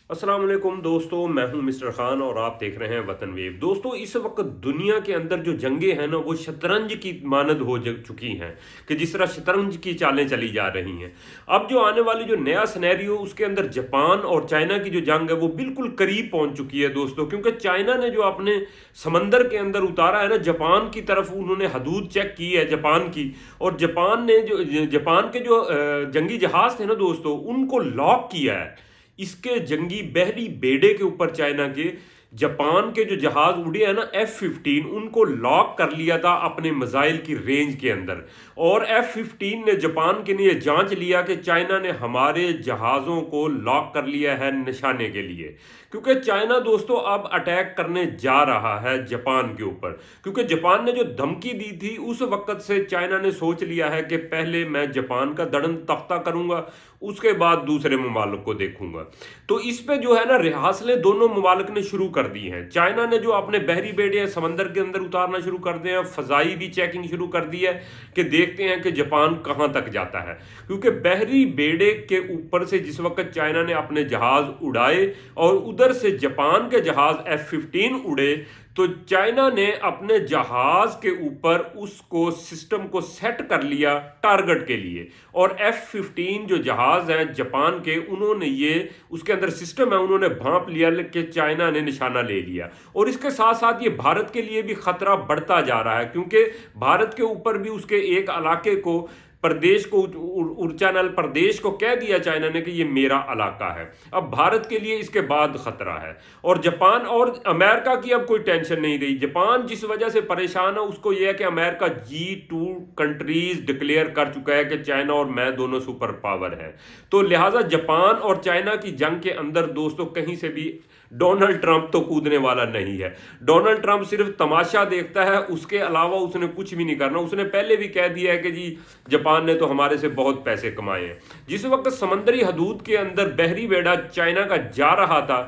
अस्सलाम वालेकुम दोस्तों, मैं हूं मिस्टर खान और आप देख रहे हैं वतन वेव। दोस्तों, इस वक्त दुनिया के अंदर जो जंगें हैं ना, वो शतरंज की मानद हो चुकी हैं कि जिस तरह शतरंज की चालें चली जा रही हैं। अब जो आने वाली जो नया सिनेरियो, उसके अंदर जापान और चाइना की जो जंग है वो बिल्कुल करीब पहुंच चुकी है दोस्तों, क्योंकि चाइना ने जो अपने समंदर के अंदर उतारा है ना, जापान की तरफ उन्होंने हदूद चेक की है जापान की। और जापान के जो जंगी जहाज थे ना दोस्तों, उनको लॉक किया है। इसके जंगी बहरी बेड़े के ऊपर चाइना के जापान के जो जहाज उड़े हैं ना F-15, उनको लॉक कर लिया था अपने मिसाइल की रेंज के अंदर। और F-15 ने जापान के लिए जांच लिया कि चाइना ने हमारे जहाज़ों को लॉक कर लिया है निशाने के लिए, क्योंकि चाइना दोस्तों अब अटैक करने जा रहा है जापान के ऊपर। क्योंकि जापान ने जो धमकी दी थी, उस वक्त से चाइना ने सोच लिया है कि पहले मैं जापान का दड़न तख्ता करूंगा, उसके बाद दूसरे ममालिक को देखूंगा। तो इस पे जो है ना, रिहासलें दोनों ममालिक ने शुरू कर दी हैं। चाइना ने जो अपने बहरी बेड़े समंदर के अंदर उतारना शुरू कर दिए हैं, फजाई भी चेकिंग शुरू कर दी है कि देखते हैं कि जापान कहां तक जाता है। क्योंकि बहरी बेड़े के ऊपर से जिस वक्त चाइना ने अपने जहाज उड़ाए और उधर से जापान के जहाज F-15 उड़े, तो चाइना ने अपने जहाज के ऊपर उसको सिस्टम को सेट कर लिया टारगेट के लिए। और F-15 जो जहाज है जापान के, उन्होंने ये उसके अंदर सिस्टम है, उन्होंने भांप लिया कि चाइना ने निशाना ले लिया। और इसके साथ साथ ये भारत के लिए भी खतरा बढ़ता जा रहा है, क्योंकि भारत के ऊपर भी उसके एक इलाके को, प्रदेश को, उड़चानल प्रदेश को कह दिया चाइना ने कि ये मेरा इलाका है। अब भारत के लिए इसके बाद खतरा है। और जापान और अमेरिका की अब कोई टेंशन नहीं रही। जापान जिस वजह से परेशान है, उसको यह है कि अमेरिका G2 कंट्रीज डिक्लेयर कर चुका है कि चाइना और मैं दोनों सुपर पावर हैं। तो लिहाजा जापान और चाइना की जंग के अंदर दोस्तों कहीं से भी डोनाल्ड ट्रंप तो कूदने वाला नहीं है। डोनाल्ड ट्रंप सिर्फ तमाशा देखता है, उसके अलावा उसने कुछ भी नहीं करना। उसने पहले भी कह दिया है कि जी जापान ने तो हमारे से बहुत पैसे कमाए हैं। जिस वक्त समंदरी हदूद के अंदर बहरी बेड़ा चाइना का जा रहा था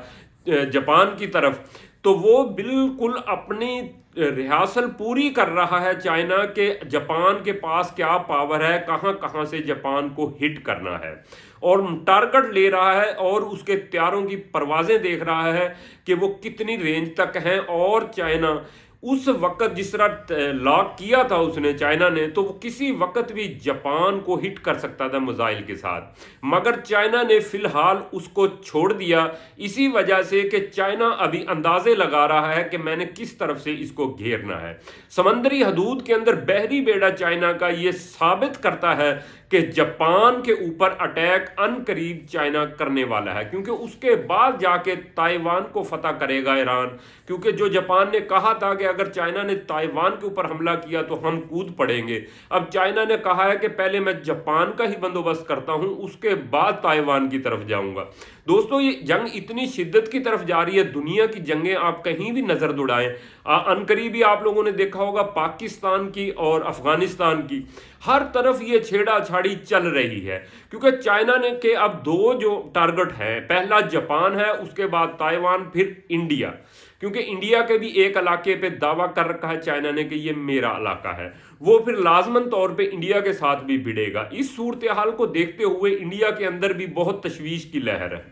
जापान की तरफ, तो वो बिल्कुल अपनी रिहासल पूरी कर रहा है चाइना के जापान के पास क्या पावर है, कहां कहां से जापान को हिट करना है, और टारगेट ले रहा है और उसके त्यारों की परवाजें देख रहा है कि वो कितनी रेंज तक हैं। और चाइना उस वक्त जिस तरह लॉक किया था उसने चाइना ने, तो वो किसी वक्त भी जापान को हिट कर सकता था मिसाइल के साथ, मगर चाइना ने फिलहाल उसको छोड़ दिया। इसी वजह से कि चाइना अभी अंदाजे लगा रहा है कि मैंने किस तरफ से इसको घेरना है। समंदरी हदूद के अंदर बहरी बेड़ा चाइना का ये साबित करता है कि जापान के ऊपर अटैक अनकरीब चाइना करने वाला है, क्योंकि उसके बाद जाके ताइवान को फतह करेगा ईरान। क्योंकि जो जापान ने कहा था कि अगर चाइना ने ताइवान के ऊपर हमला किया तो हम कूद पड़ेंगे, अब चाइना ने कहा है कि पहले मैं जापान का ही बंदोबस्त करता हूं, उसके बाद ताइवान की तरफ जाऊंगा। दोस्तों, ये जंग इतनी शिद्दत की तरफ जा रही है, दुनिया की जंगें आप कहीं भी नजर दौड़ाएं, अनकरीब ही आप लोगों ने देखा होगा पाकिस्तान की और अफगानिस्तान की, हर तरफ ये छेड़ाछाड़ी चल रही है। क्योंकि चाइना ने के अब दो जो टारगेट हैं, पहला जापान है, उसके बाद ताइवान, फिर इंडिया। क्योंकि इंडिया के भी एक इलाके पे दावा कर रखा है चाइना ने कि ये मेरा इलाका है, वो फिर लाजमन तौर पे इंडिया के साथ भी भिड़ेगा। इस सूरत हाल को देखते हुए इंडिया के अंदर भी बहुत तशवीश की लहर है।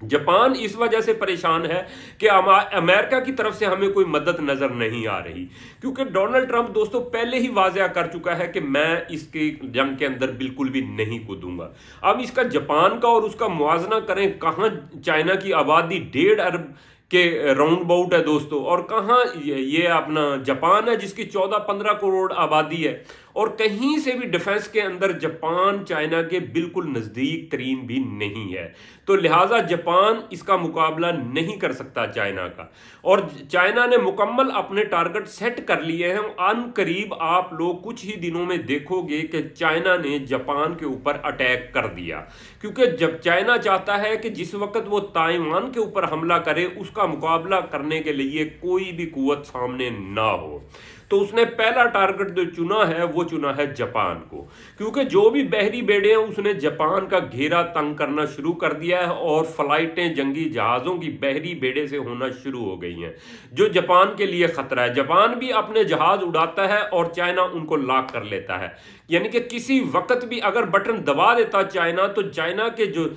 जापान इस वजह से परेशान है कि अमेरिका की तरफ से हमें कोई मदद नजर नहीं आ रही, क्योंकि डोनाल्ड ट्रंप दोस्तों पहले ही वाज़ेह कर चुका है कि मैं इसके जंग के अंदर बिल्कुल भी नहीं कूदूंगा। अब इसका जापान का और उसका मुआवजा करें, कहां चाइना की आबादी 1.5 अरब के राउंड बाउट है दोस्तों, और कहाँ ये अपना जापान है जिसकी 14-15 करोड़ आबादी है। और कहीं से भी डिफेंस के अंदर जापान चाइना के बिल्कुल नज़दीक तरीन भी नहीं है। तो लिहाजा जापान इसका मुकाबला नहीं कर सकता चाइना का। और चाइना ने मुकम्मल अपने टारगेट सेट कर लिए हैं। अन करीब आप लोग कुछ ही दिनों में देखोगे कि चाइना ने जापान के ऊपर अटैक कर दिया, क्योंकि जब चाइना चाहता है कि जिस वक्त वो ताइवान के ऊपर हमला करे, उसका मुकाबला करने के लिए कोई भी कुव्वत सामने ना हो, तो उसने पहला टारगेट जो चुना है वो चुना है जापान को। क्योंकि जो भी बहरी बेड़े हैं उसने जापान का घेरा तंग करना शुरू कर दिया है, और फ्लाइटें जंगी जहाज़ों की बहरी बेड़े से होना शुरू हो गई हैं, जो जापान के लिए खतरा है। जापान भी अपने जहाज़ उड़ाता है और चाइना उनको लॉक कर लेता है। यानी कि किसी वक्त भी अगर बटन दबा देता चाइना, तो चाइना के जो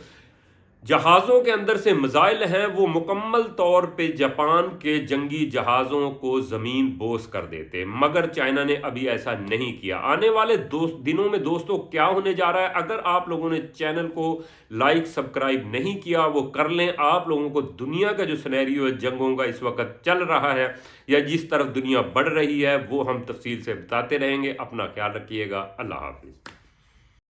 जहाज़ों के अंदर से मिसाइल हैं वो मुकम्मल तौर पे जापान के जंगी जहाज़ों को ज़मीन बोस कर देते, मगर चाइना ने अभी ऐसा नहीं किया। आने वाले दिनों में दोस्तों क्या होने जा रहा है, अगर आप लोगों ने चैनल को लाइक सब्सक्राइब नहीं किया वो कर लें। आप लोगों को दुनिया का जो सिनेरियो है जंगों का इस वक्त चल रहा है या जिस तरफ दुनिया बढ़ रही है वो हम तफसील से बताते रहेंगे। अपना ख्याल रखिएगा। अल्लाह हाफिज़।